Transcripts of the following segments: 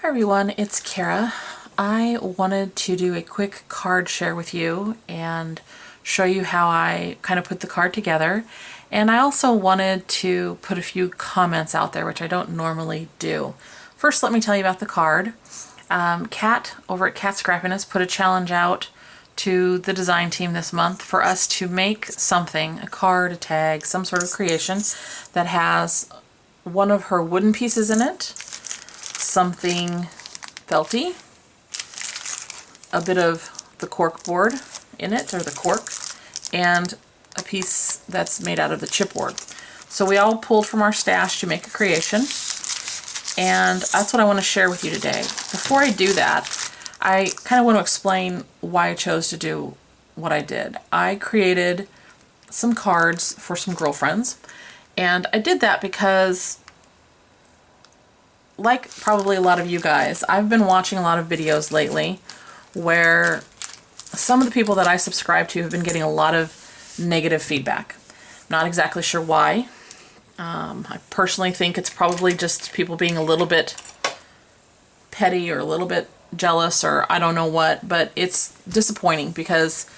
Hi everyone, it's Kara. I wanted to do a quick card share with you and show you how I kind of put the card together. And I also wanted to put a few comments out there, which I don't normally do. First, let me tell you about the card. Kat over at Kat Scrappiness put a challenge out to the design team this month for us to make something, a card, a tag, some sort of creation that has one of her wooden pieces in it, something felty, a bit of the cork board in it, or the cork, and a piece that's made out of the chipboard. So we all pulled from our stash to make a creation, and that's what I want to share with you today. Before I do that, I kind of want to explain why I chose to do what I did. I created some cards for some girlfriends, and I did that because, like probably a lot of you guys, I've been watching a lot of videos lately where some of the people that I subscribe to have been getting a lot of negative feedback. Not exactly sure why. I personally think it's probably just people being a little bit petty or a little bit jealous or I don't know what, but it's disappointing because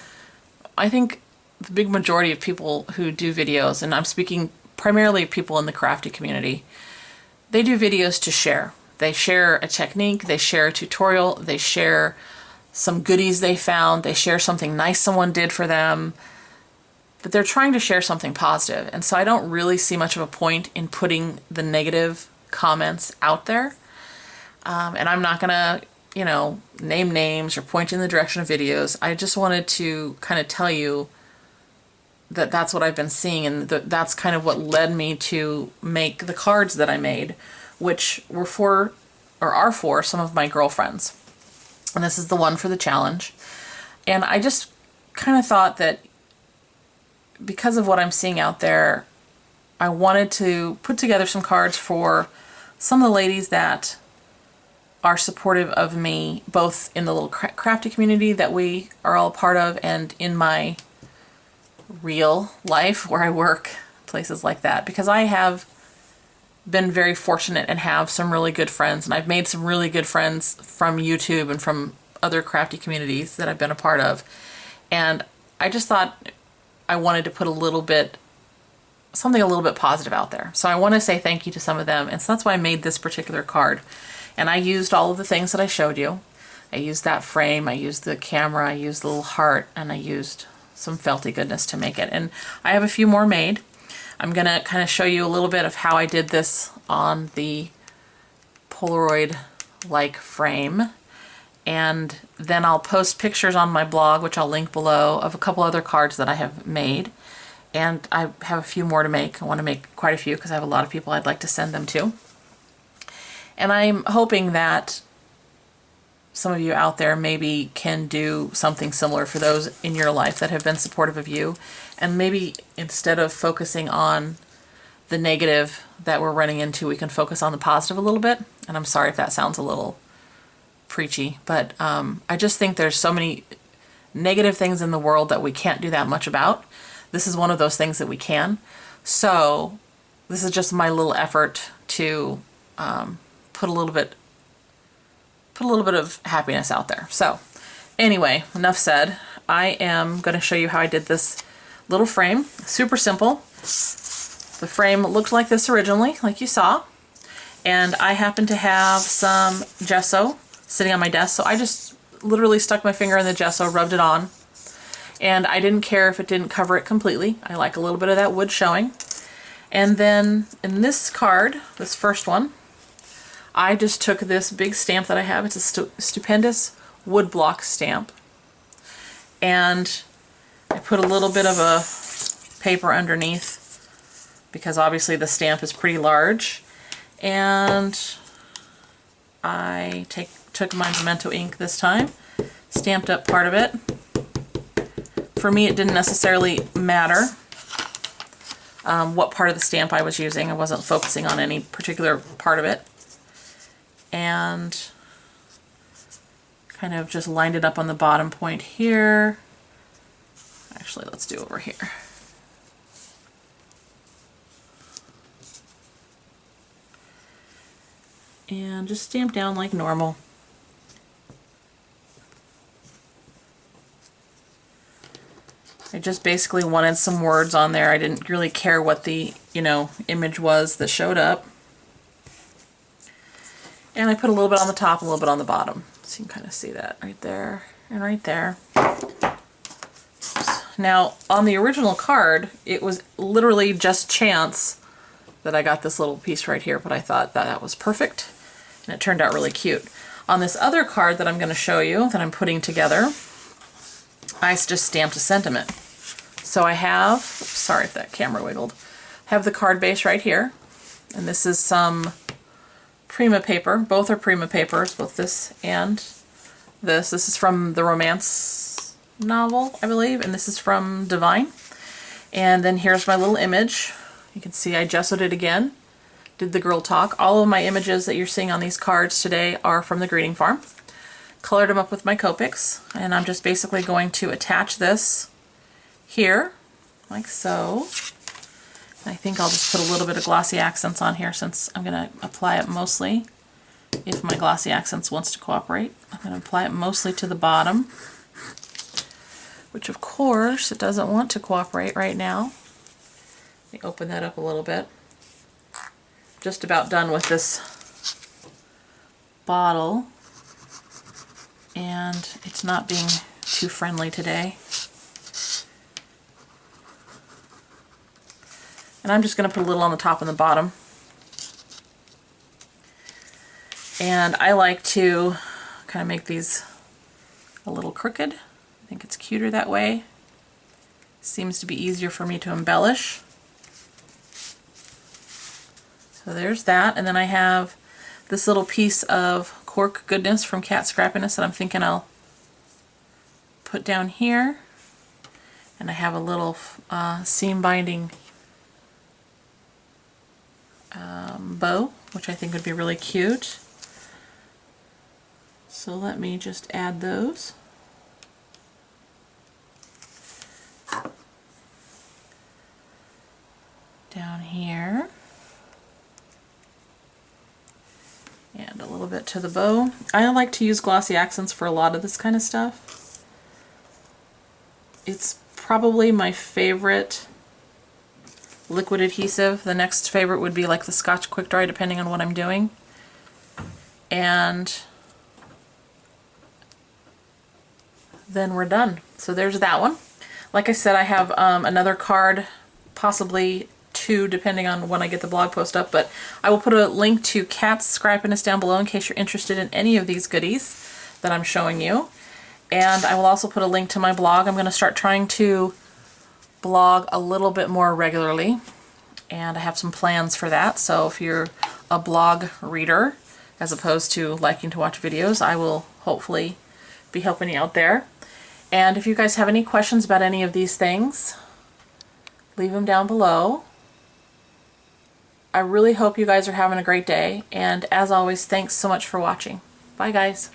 I think the big majority of people who do videos, and I'm speaking primarily of people in the crafty community, they do videos to share. They share a technique, they share a tutorial, they share some goodies they found, they share something nice someone did for them, but they're trying to share something positive. And so I don't really see much of a point in putting the negative comments out there. And I'm not gonna, name names or point in the direction of videos. I just wanted to kind of tell you that that's what I've been seeing, and that's kind of what led me to make the cards that I made, which were for, or are for, some of my girlfriends. And this is the one for the challenge. And I just kind of thought that because of what I'm seeing out there, I wanted to put together some cards for some of the ladies that are supportive of me, both in the little crafty community that we are all a part of and in my real life where I work, places like that, because I have been very fortunate and have some really good friends, and I've made some really good friends from YouTube and from other crafty communities that I've been a part of. And I just thought I wanted to put something a little bit positive out there. So I want to say thank you to some of them, and so that's why I made this particular card. And I used all of the things that I showed you. I used that frame, I used the camera, I used the little heart, and I used some felty goodness to make it. And I have a few more made. I'm gonna kind of show you a little bit of how I did this on the Polaroid-like frame. And then I'll post pictures on my blog, which I'll link below, of a couple other cards that I have made. And I have a few more to make. I want to make quite a few because I have a lot of people I'd like to send them to. And I'm hoping that some of you out there maybe can do something similar for those in your life that have been supportive of you. And maybe instead of focusing on the negative that we're running into, we can focus on the positive a little bit. And I'm sorry if that sounds a little preachy, but I just think there's so many negative things in the world that we can't do that much about. This is one of those things that we can. So this is just my little effort to put a little bit of happiness out there. So anyway, enough said. I am going to show you how I did this little frame. Super simple. The frame looked like this originally, like you saw. And I happen to have some gesso sitting on my desk, so I just literally stuck my finger in the gesso, rubbed it on. And I didn't care if it didn't cover it completely. I like a little bit of that wood showing. And then in this card, this first one, I just took this big stamp that I have. It's a stupendous wood block stamp. And I put a little bit of a paper underneath because obviously the stamp is pretty large. And I took my Memento ink this time, stamped up part of it. For me, it didn't necessarily matter what part of the stamp I was using. I wasn't focusing on any particular part of it. And kind of just lined it up on the bottom point here. Actually, let's do over here. and just stamp down like normal. I just basically wanted some words on there. I didn't really care what the, image was that showed up. And I put a little bit on the top, a little bit on the bottom. So you can kind of see that right there and right there. Now, on the original card, it was literally just chance that I got this little piece right here, but I thought that was perfect, and it turned out really cute. On this other card that I'm going to show you, that I'm putting together, I just stamped a sentiment. So I have, sorry if that camera wiggled, I have the card base right here, and this is some Prima paper. Both are Prima papers, both this and this. This is from the romance novel, I believe, and this is from Divine. And then here's my little image. You can see I gessoed it again, did the girl talk. All of my images that you're seeing on these cards today are from the greeting farm. Colored them up with my Copics, and I'm just basically going to attach this here, like so. I think I'll just put a little bit of glossy accents on here since I'm going to apply it mostly, if my glossy accents wants to cooperate. I'm going to apply it mostly to the bottom, which of course it doesn't want to cooperate right now. Let me open that up a little bit. Just about done with this bottle, and it's not being too friendly today. And I'm just going to put a little on the top and the bottom. And I like to kind of make these a little crooked. I think it's cuter that way. Seems to be easier for me to embellish. So there's that. And then I have this little piece of cork goodness from Cat Scrappiness that I'm thinking I'll put down here. And I have a little seam binding bow, which I think would be really cute. So let me just add those. Down here. And a little bit to the bow. I like to use glossy accents for a lot of this kind of stuff. It's probably my favorite liquid adhesive. The next favorite would be like the Scotch Quick Dry, depending on what I'm doing. And then we're done. So there's that one. Like I said, I have another card, possibly two, depending on when I get the blog post up, but I will put a link to Cat's Scrappiness down below in case you're interested in any of these goodies that I'm showing you. And I will also put a link to my blog. I'm going to start trying to blog a little bit more regularly, and I have some plans for that. So if you're a blog reader as opposed to liking to watch videos, I will hopefully be helping you out there. And if you guys have any questions about any of these things, leave them down below. I really hope you guys are having a great day, and as always, thanks so much for watching. Bye guys.